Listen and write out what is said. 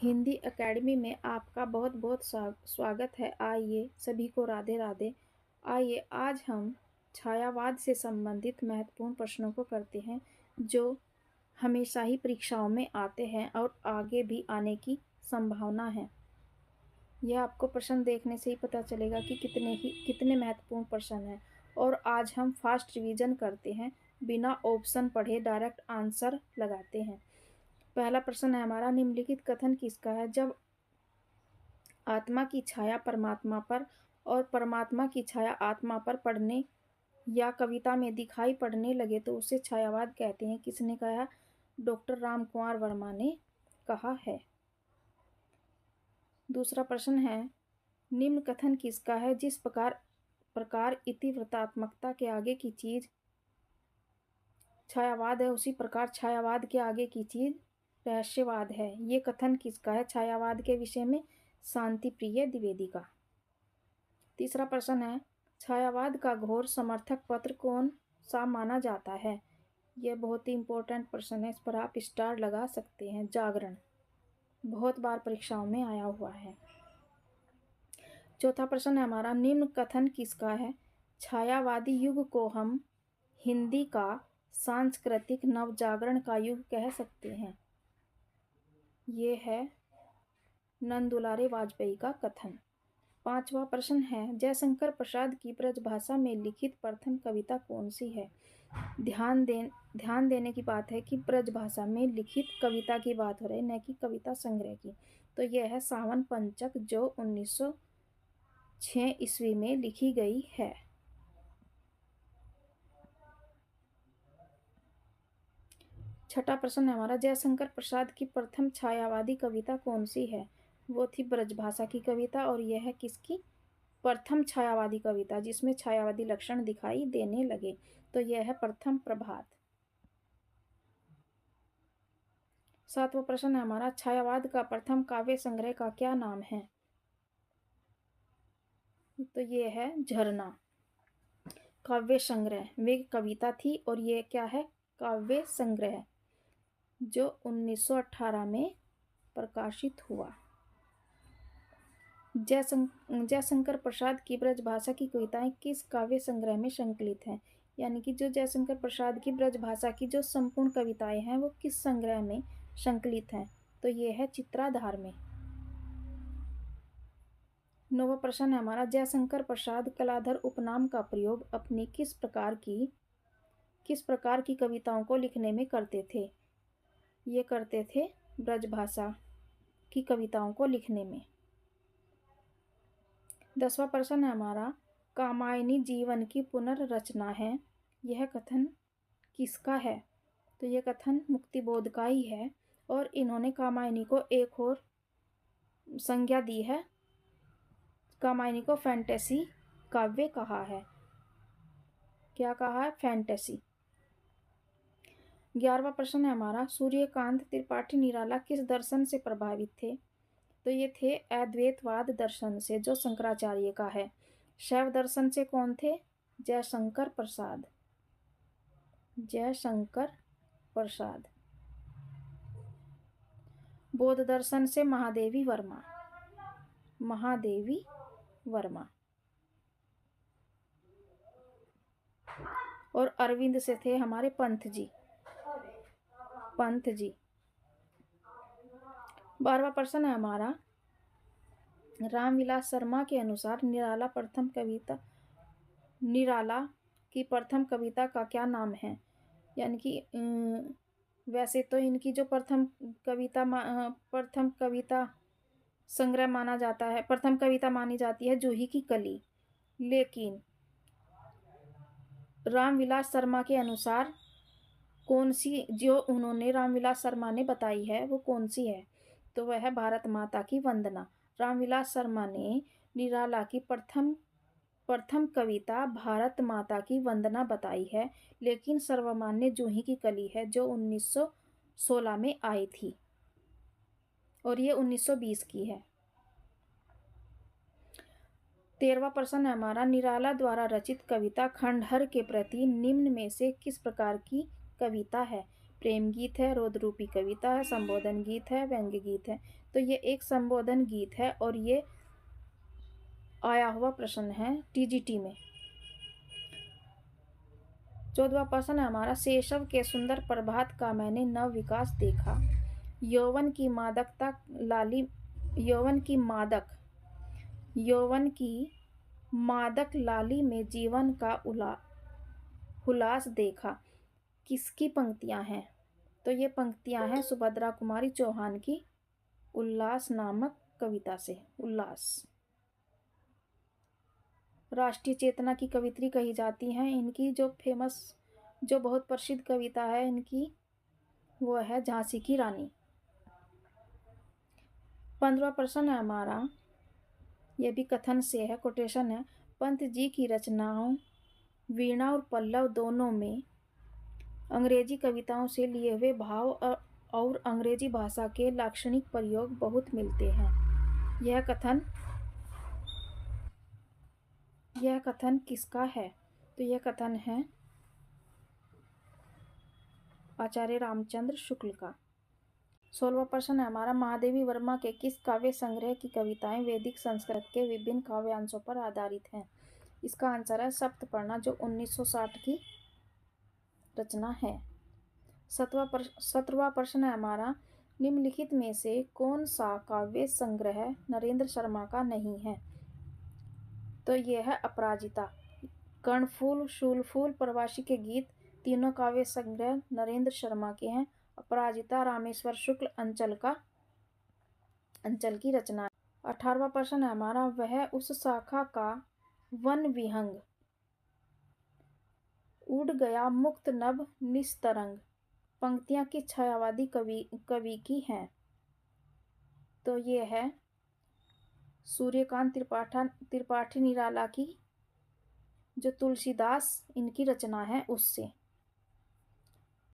Hindi academy में आपका बहुत बहुत स्वागत है। आइए सभी को राधे राधे। आइए आज हम छायावाद से संबंधित महत्वपूर्ण प्रश्नों को करते हैं जो हमेशा ही परीक्षाओं में आते हैं और आगे भी आने की संभावना है। यह आपको प्रश्न देखने से ही पता चलेगा कि कितने महत्वपूर्ण प्रश्न हैं। और आज हम फास्ट रिवीजन करते हैं, बिना ऑप्शन पढ़े डायरेक्ट आंसर लगाते हैं। पहला प्रश्न है हमारा, निम्नलिखित कथन किसका है? जब आत्मा की छाया परमात्मा पर और परमात्मा की छाया आत्मा पर पड़ने या कविता में दिखाई पड़ने लगे तो उसे छायावाद कहते हैं। किसने कहा? डॉक्टर राम कुमार वर्मा ने कहा है। दूसरा प्रश्न है, निम्न कथन किसका है? जिस प्रकार इतिवृत्तात्मकता के आगे की चीज छायावाद है, उसी प्रकार छायावाद के आगे की चीज रहस्यवाद है। ये कथन किसका है? छायावाद के विषय में शांति प्रिय द्विवेदी का। तीसरा प्रश्न है, छायावाद का घोर समर्थक पत्र कौन सा माना जाता है? यह बहुत ही इंपॉर्टेंट प्रश्न है, इस पर आप स्टार लगा सकते हैं। जागरण बहुत बार परीक्षाओं में आया हुआ है। चौथा प्रश्न है हमारा, निम्न कथन किसका है? छायावादी युग को हम हिंदी का सांस्कृतिक नवजागरण का युग कह सकते हैं। ये है नंदुलारे वाजपेयी का कथन। पांचवा प्रश्न है, जयशंकर प्रसाद की ब्रजभाषा में लिखित प्रथम कविता कौन सी है? ध्यान देने की बात है कि ब्रजभाषा में लिखित कविता की बात हो रही है, न कि कविता संग्रह की। तो यह है सावन पंचक, जो 1906 ईस्वी में लिखी गई है। छठा प्रश्न है हमारा, जयशंकर प्रसाद की प्रथम छायावादी कविता कौन सी है? वो थी ब्रजभाषा की कविता, और यह है किसकी? प्रथम छायावादी कविता जिसमें छायावादी लक्षण दिखाई देने लगे। तो यह है प्रथम प्रभात। सातवां प्रश्न है हमारा, छायावाद का प्रथम काव्य संग्रह का क्या नाम है? तो ये है झरना काव्य संग्रह। वे कविता थी और ये क्या है? काव्य संग्रह, जो 1918 में प्रकाशित हुआ। जयशंकर प्रसाद की ब्रजभाषा की कविताएं किस काव्य संग्रह में संकलित हैं? यानी कि जो जयशंकर प्रसाद की ब्रजभाषा की जो संपूर्ण कविताएं हैं वो किस संग्रह में संकलित हैं? तो ये है चित्राधार में। नौवां प्रश्न है हमारा, जयशंकर प्रसाद कलाधर उपनाम का प्रयोग अपनी किस प्रकार की कविताओं को लिखने में करते थे? ये करते थे ब्रजभाषा की कविताओं को लिखने में। 10वां प्रश्न है हमारा, कामायनी जीवन की पुनर्रचना है। यह कथन किसका है? तो यह कथन मुक्तिबोध का ही है, और इन्होंने कामायनी को एक और संज्ञा दी है। कामायनी को फैंटेसी काव्य कहा है। क्या कहा है? फैंटेसी। 11वां प्रश्न है हमारा, सूर्यकांत त्रिपाठी निराला किस दर्शन से प्रभावित थे? तो ये थे अद्वैतवाद दर्शन से, जो शंकराचार्य का है। शैव दर्शन से कौन थे? जयशंकर प्रसाद। बौद्ध दर्शन से महादेवी वर्मा। और अरविंद से थे हमारे पंत जी। 12वां प्रश्न है हमारा, रामविलास शर्मा के अनुसार निराला की प्रथम कविता का क्या नाम है? यानी कि वैसे तो इनकी जो प्रथम कविता संग्रह माना जाता है, प्रथम कविता मानी जाती है जूही की कली, लेकिन रामविलास शर्मा के अनुसार कौन सी जो उन्होंने रामविलास शर्मा ने बताई है वो कौन सी है? तो वह है भारत माता की वंदना। रामविलास शर्मा ने निराला की प्रथम कविता भारत माता की वंदना बताई है, लेकिन सर्वमान्य जूही की कली है, जो 1916 में आई थी, और ये 1920 की है। 13वां प्रश्न है हमारा, निराला द्वारा रचित कविता खंडहर के प्रति निम्न में से किस प्रकार की कविता है? प्रेम गीत है, रोदरूपी कविता है, संबोधन गीत है, व्यंग्य गीत है। तो ये एक संबोधन गीत है और ये आया हुआ प्रश्न है टीजीटी में। 14वां प्रश्न है हमारा, शेषव के सुंदर प्रभात का मैंने नव विकास देखा। यौवन की मादकता लाली यौवन की मादक लाली में जीवन का उल्लास देखा। किसकी पंक्तियां हैं? तो ये पंक्तियां हैं सुभद्रा कुमारी चौहान की उल्लास नामक कविता से। उल्लास राष्ट्रीय चेतना की कवित्री कही जाती हैं। इनकी जो बहुत प्रसिद्ध कविता है इनकी, वो है झांसी की रानी। 15वां प्रश्न है हमारा, यह भी कथन से है, कोटेशन है। पंत जी की रचनाओं वीणा और पल्लव दोनों में अंग्रेजी कविताओं से लिए हुए भाव और अंग्रेजी भाषा के लाक्षणिक प्रयोग बहुत मिलते हैं। यह कथन किसका है? तो यह कथन है आचार्य रामचंद्र शुक्ल का। 16वां प्रश्न है हमारा, महादेवी वर्मा के किस काव्य संग्रह की कविताएं वैदिक संस्कृत के विभिन्न काव्यांशों पर आधारित हैं? इसका आंसर है सप्तपर्णा, जो 1960 की रचना है। 17वां प्रश्न है हमारा, निम्नलिखित में से कौन सा काव्य संग्रह नरेंद्र शर्मा का नहीं है? तो यह है अपराजिता। कर्णफूल, शूलफूल, प्रवासी के गीत तीनों काव्य संग्रह नरेंद्र शर्मा के हैं। अपराजिता रामेश्वर शुक्ल अंचल की रचना है। 18वां प्रश्न है हमारा, वह उस शाखा का वन विहंग उड़ गया मुक्त नभ निस्तरंग पंक्तियां की छायावादी कवि की हैं? तो ये है सूर्यकांत त्रिपाठी निराला की, जो तुलसीदास इनकी रचना है उससे।